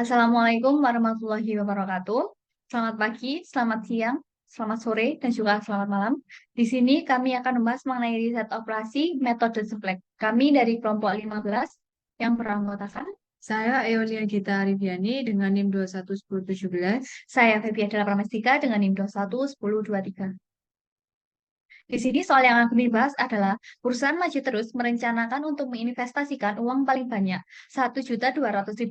Assalamualaikum warahmatullahi wabarakatuh. Selamat pagi, selamat siang, selamat sore, dan juga selamat malam. Di sini kami akan membahas mengenai riset operasi metode Seblek. Kami dari kelompok 15 yang beranggotakan. Saya Eolia Gita Arifiani dengan NIM 211017. Saya Febi Adela Pramestika dengan NIM 211023. Di sini soal yang akan dibahas adalah perusahaan maju terus merencanakan untuk menginvestasikan uang paling banyak $1.200.000.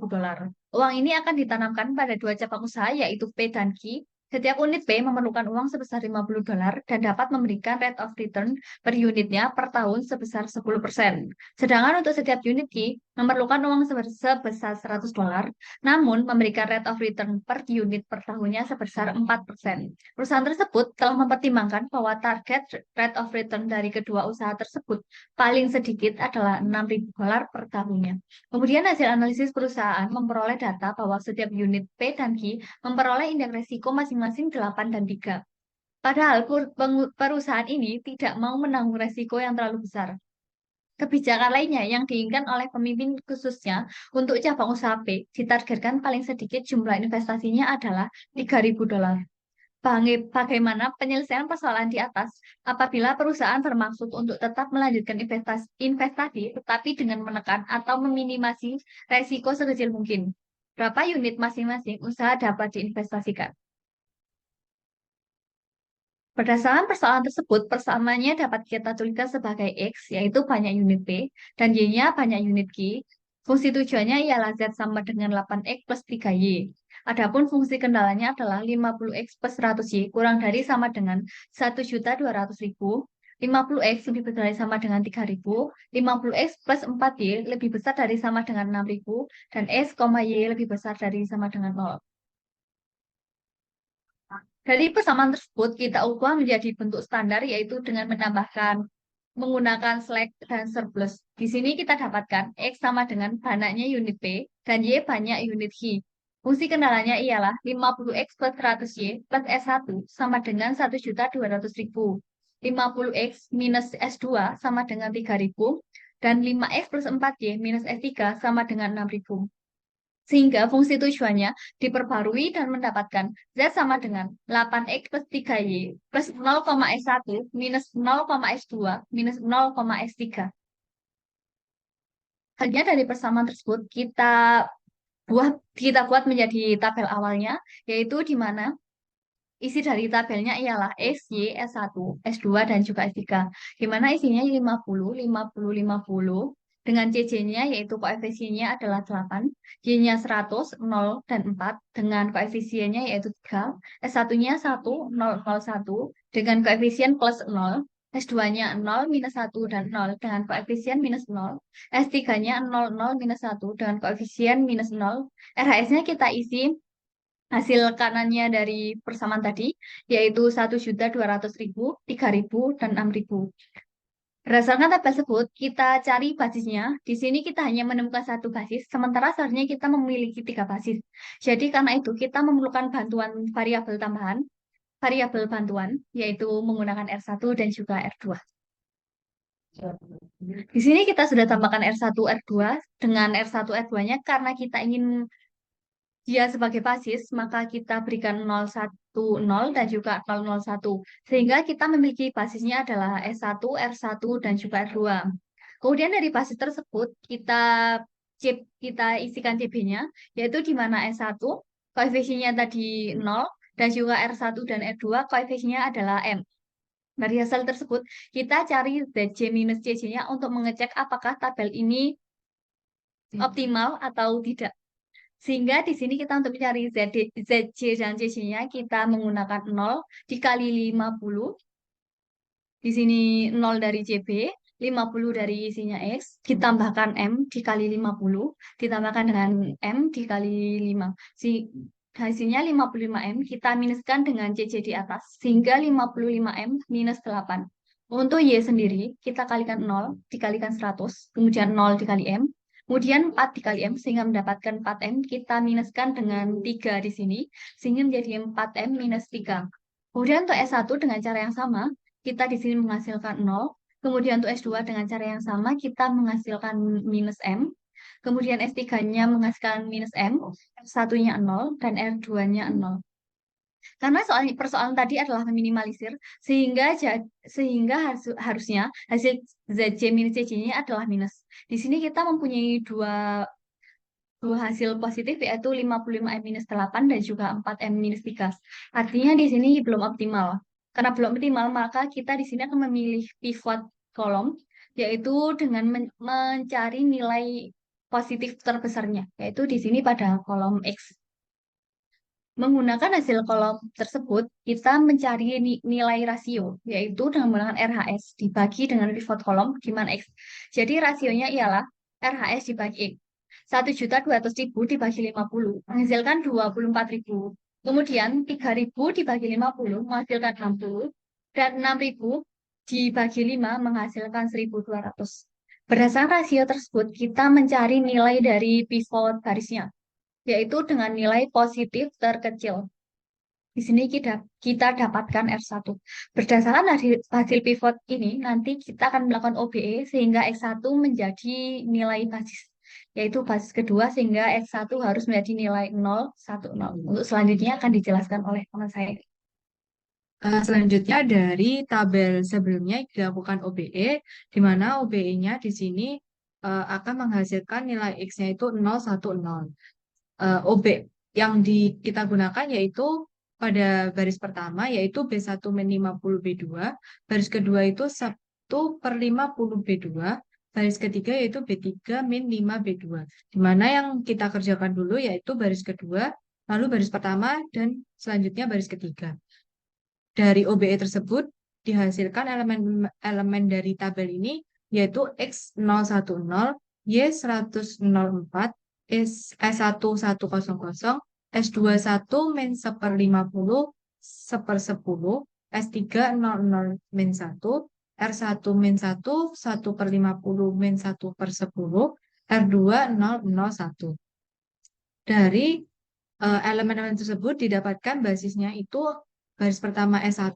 Uang ini akan ditanamkan pada dua cabang usaha yaitu P dan Q. Setiap unit P memerlukan uang sebesar $50 dan dapat memberikan rate of return per unitnya per tahun sebesar 10%. Sedangkan untuk setiap unit Q memerlukan uang sebesar $100, namun memberikan rate of return per unit per tahunnya sebesar 4%. Perusahaan tersebut telah mempertimbangkan bahwa target rate of return dari kedua usaha tersebut paling sedikit adalah $6.000 per tahunnya. Kemudian hasil analisis perusahaan memperoleh data bahwa setiap unit P dan Q memperoleh indeks risiko masing-masing 8 dan 3. Padahal perusahaan ini tidak mau menanggung risiko yang terlalu besar. Kebijakan lainnya yang diinginkan oleh pemimpin khususnya untuk cabang usaha P ditargetkan paling sedikit jumlah investasinya adalah $3.000. Bagaimana penyelesaian persoalan di atas apabila perusahaan bermaksud untuk tetap melanjutkan investasi tetapi dengan menekan atau meminimasi resiko sekecil mungkin. Berapa unit masing-masing usaha dapat diinvestasikan? Berdasarkan persoalan tersebut, persamaannya dapat kita tuliskan sebagai X, yaitu banyak unit P, dan Y-nya banyak unit Q. Fungsi tujuannya ialah Z sama dengan 8X plus 3Y. Adapun fungsi kendalanya adalah 50X plus 100Y kurang dari sama dengan 1.200.000. 50X lebih besar dari sama dengan 3.000. 50X plus 4Y lebih besar dari sama dengan 6.000. Dan X, Y lebih besar dari sama dengan 0. Dari persamaan tersebut, kita ubah menjadi bentuk standar, yaitu dengan menambahkan menggunakan slack dan surplus. Di sini kita dapatkan X sama dengan banyaknya unit P dan Y banyak unit Y. Fungsi kendalanya ialah 50X plus 100Y plus S1 sama dengan 1.200.000. 50X minus S2 sama dengan 3.000 dan 5X plus 4Y minus S3 sama dengan 6.000. Sehingga fungsi tujuannya diperbarui dan mendapatkan Z sama dengan 8X plus 3Y plus 0,S1 minus 0,S2 minus 0,S3. Hanya dari persamaan tersebut kita buat menjadi tabel awalnya, yaitu di mana isi dari tabelnya ialah S, Y, S1, S2, dan juga S3. Di mana isinya 50, 50, 50. Dengan CC-nya yaitu koefisiennya adalah 8. Y-nya 100, 0, dan 4. Dengan koefisiennya yaitu 3. S1-nya 1, 0, 0, 1. Dengan koefisien plus 0. S2-nya 0, minus 1, dan 0. Dengan koefisien minus 0. S3-nya 0, 0, minus 1. Dengan koefisien minus 0. RHS-nya kita isi hasil kanannya dari persamaan tadi, yaitu 1.200.000, 3.000, dan 6.000. Berdasarkan tabel tersebut, kita cari basisnya. Di sini kita hanya menemukan satu basis, sementara seharusnya kita memiliki tiga basis. Jadi karena itu kita memerlukan bantuan variabel tambahan, variabel bantuan, yaitu menggunakan R1 dan juga R2. Di sini kita sudah tambahkan R1, R2 dengan R1, R2-nya karena kita ingin dia sebagai basis, maka kita berikan 010 dan juga 001. Sehingga kita memiliki basisnya adalah S1, R1, dan juga R2. Kemudian dari basis tersebut, kita isikan CB-nya, yaitu di mana S1, koefisiennya tadi 0, dan juga R1 dan R2, koefisiennya adalah M. Dari hasil tersebut, kita cari ZC minus CC-nya untuk mengecek apakah tabel ini optimal atau tidak. Sehingga di sini kita untuk mencari ZC dan CC-nya kita menggunakan 0 dikali 50. Di sini 0 dari CB, 50 dari isinya X, ditambahkan M dikali 50, ditambahkan dengan M dikali 5. Hasilnya 55M, kita minuskan dengan CC di atas, sehingga 55M minus 8. Untuk Y sendiri, kita kalikan 0 dikalikan 100, kemudian 0 dikali M, kemudian 4 dikali M, sehingga mendapatkan 4M, kita minuskan dengan 3 di sini, sehingga menjadi 4M minus 3. Kemudian untuk S1 dengan cara yang sama, kita di sini menghasilkan 0. Kemudian untuk S2 dengan cara yang sama, kita menghasilkan minus M. Kemudian S3-nya menghasilkan minus M, R1-nya 0, dan R2-nya 0. Karena persoalan tadi adalah meminimalisir, sehingga harusnya hasil ZC minus CC-nya adalah minus. Di sini kita mempunyai dua hasil positif, yaitu 55M-8 dan juga 4M-3. Artinya di sini belum optimal. Karena belum optimal, maka kita di sini akan memilih pivot kolom, yaitu dengan mencari nilai positif terbesarnya, yaitu di sini pada kolom X. Menggunakan hasil kolom tersebut, kita mencari nilai rasio, yaitu dengan menggunakan RHS dibagi dengan pivot kolom di mana X. Jadi rasionya ialah RHS dibagi X. 1.200.000 dibagi 50 menghasilkan 24.000. Kemudian 3.000 dibagi 50 menghasilkan 60. Dan 6.000 dibagi 5 menghasilkan 1.200. Berdasarkan rasio tersebut, kita mencari nilai dari pivot barisnya, yaitu dengan nilai positif terkecil. Di sini kita dapatkan R1. Berdasarkan hasil pivot ini, nanti kita akan melakukan OBE sehingga X1 menjadi nilai basis, yaitu basis kedua, sehingga X1 harus menjadi nilai 0, 1, 0. Untuk selanjutnya akan dijelaskan oleh teman saya. Selanjutnya dari tabel sebelumnya dilakukan OBE, di mana OBE-nya di sini akan menghasilkan nilai X-nya itu 0, 1, 0. OB yang kita gunakan yaitu pada baris pertama yaitu B1 min 50 B2, baris kedua itu 1/50 B2, baris ketiga yaitu B3 min 5 B2. Di mana yang kita kerjakan dulu yaitu baris kedua, lalu baris pertama, dan selanjutnya baris ketiga. Dari OBE tersebut dihasilkan elemen dari tabel ini yaitu X010, Y104, S1 100, S2 1 min 1/50, 1/10, S3 00 min 1, R1 min 1, 1/50 min 1/10, R2 001. Dari elemen-elemen tersebut didapatkan basisnya itu baris pertama S1,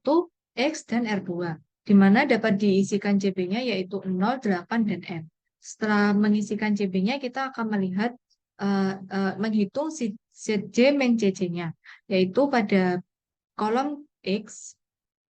X, dan R2, di mana dapat diisikan CB-nya yaitu 0, 8, dan M. Setelah mengisikan CB-nya, kita akan menghitung CJ min CC-nya, yaitu pada kolom X,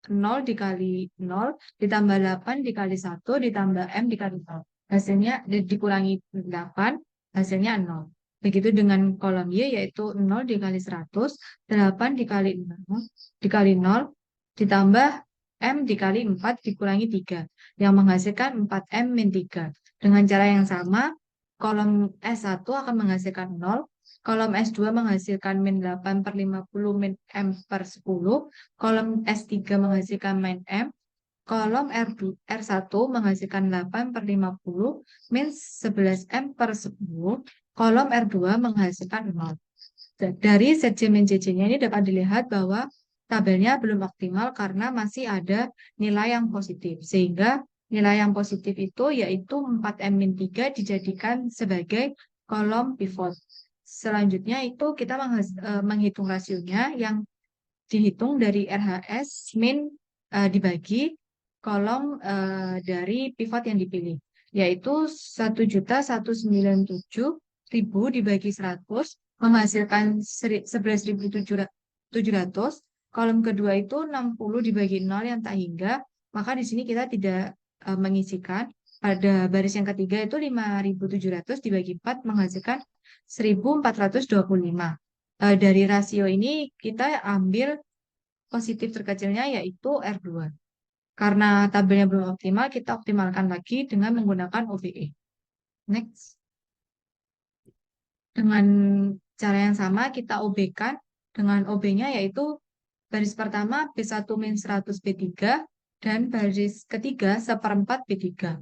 0 dikali 0, ditambah 8 dikali 1, ditambah M dikali 0. Hasilnya dikurangi 8, hasilnya 0. Begitu dengan kolom Y, yaitu 0 dikali 100, 8 dikali 0, dikali 0, ditambah M dikali 4 dikurangi 3, yang menghasilkan 4M min 3. Dengan cara yang sama, kolom S1 akan menghasilkan 0, kolom S2 menghasilkan min 8/50 min M per 10, kolom S3 menghasilkan min M, kolom R1 menghasilkan 8/50 min 11 M per 10, kolom R2 menghasilkan 0. Dari ZC min CC-nya ini dapat dilihat bahwa tabelnya belum optimal karena masih ada nilai yang positif. Sehingga nilai yang positif itu yaitu 4M-3 dijadikan sebagai kolom pivot. Selanjutnya itu kita menghitung rasionya yang dihitung dari RHS min dibagi kolom dari pivot yang dipilih, yaitu 1.197.000 dibagi 100 menghasilkan 11.700. Kolom kedua itu 60 dibagi 0 yang tak hingga, maka di sini kita tidak mengisikan. Pada baris yang ketiga itu 5.700 dibagi 4 menghasilkan 1.425. Dari rasio ini kita ambil positif terkecilnya yaitu R2. Karena tabelnya belum optimal, kita optimalkan lagi dengan menggunakan OBE. Next. Dengan cara yang sama, kita OB-kan dengan OB-nya yaitu baris pertama B1 min 100 B3 dan baris ketiga 1/4 B3.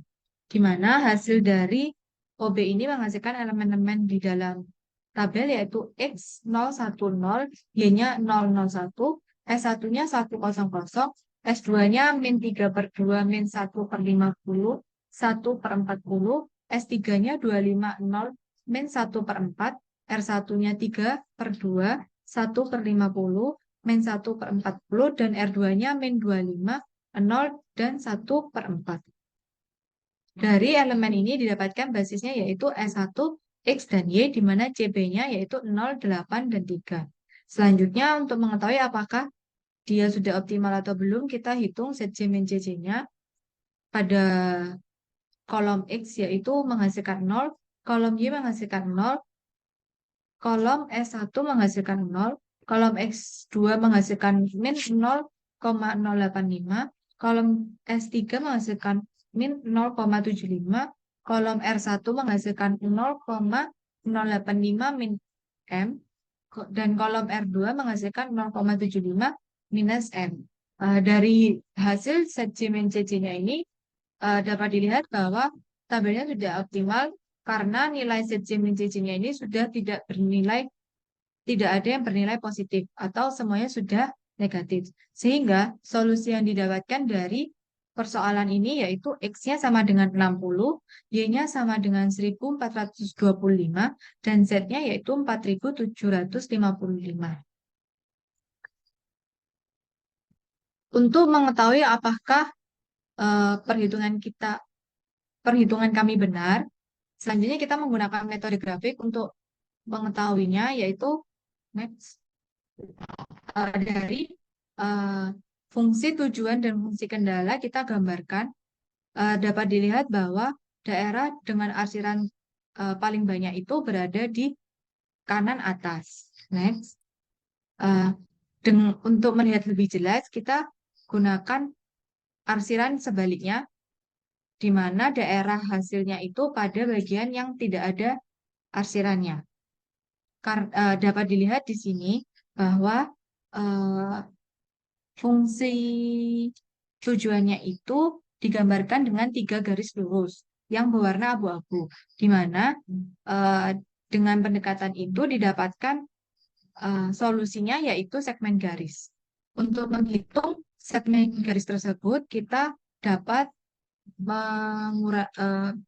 Di mana hasil dari OB ini menghasilkan elemen-elemen di dalam tabel yaitu X010, Y-nya 001, S1-nya 100, S2-nya min 3/2 min 1/50, 1/40, S3-nya 250 min 1/4, R1-nya 3/2, 1/50, min 1/40, dan R2-nya min 25, 0, dan 1/4. Dari elemen ini didapatkan basisnya yaitu S1 X dan Y, di mana CB-nya yaitu 0, 8, dan 3. Selanjutnya, untuk mengetahui apakah dia sudah optimal atau belum, kita hitung ZJ min CJ-nya pada kolom X yaitu menghasilkan 0, kolom Y menghasilkan 0, kolom S1 menghasilkan 0, kolom X2 menghasilkan min 0,085, kolom S3 menghasilkan min 0,75, kolom R1 menghasilkan 0,085 min M, dan kolom R2 menghasilkan 0,75 minus M. Dari hasil set J min CC-nya ini dapat dilihat bahwa tabelnya sudah optimal karena nilai set J min CC-nya ini sudah tidak ada yang bernilai positif atau semuanya sudah negatif. Sehingga solusi yang didapatkan dari persoalan ini yaitu X-nya sama dengan 60, Y-nya sama dengan 1425, dan Z-nya yaitu 4755. Untuk mengetahui apakah perhitungan kami benar, selanjutnya kita menggunakan metode grafik untuk mengetahuinya, yaitu next, dari fungsi tujuan dan fungsi kendala kita gambarkan. Dapat dilihat bahwa daerah dengan arsiran paling banyak itu berada di kanan atas. Next. Untuk melihat lebih jelas, kita gunakan arsiran sebaliknya, di mana daerah hasilnya itu pada bagian yang tidak ada arsirannya. Dapat dilihat di sini bahwa fungsi tujuannya itu digambarkan dengan 3 garis lurus yang berwarna abu-abu, di mana dengan pendekatan itu didapatkan solusinya yaitu segmen garis. Untuk menghitung segmen garis tersebut, kita dapat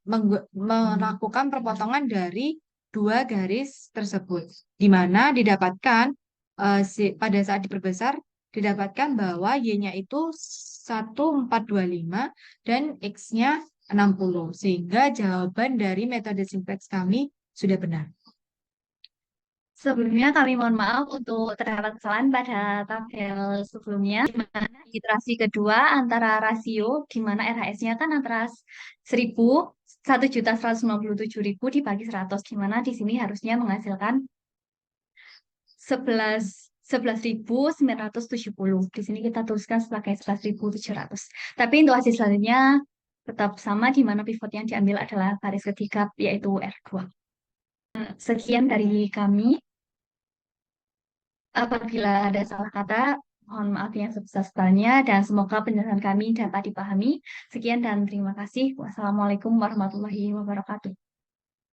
melakukan perpotongan dari 2 garis tersebut, di mana didapatkan pada saat diperbesar didapatkan bahwa Y-nya itu 1425 dan X-nya 60, sehingga jawaban dari metode simplex kami sudah benar. Sebelumnya kami mohon maaf untuk terdapat kesalahan pada tabel sebelumnya, di mana iterasi kedua antara rasio, di mana RHS-nya kan antara 1.197.000 dibagi 100, di mana di sini harusnya menghasilkan 11.970. Di sini kita tuliskan sebagai 11.700. Tapi untuk hasil selanjutnya tetap sama, di mana pivot yang diambil adalah garis ketiga, yaitu R2. Sekian dari kami. Apabila ada salah kata, mohon maaf yang sebesar-besarnya, dan semoga penjelasan kami dapat dipahami. Sekian dan terima kasih. Wassalamualaikum warahmatullahi wabarakatuh.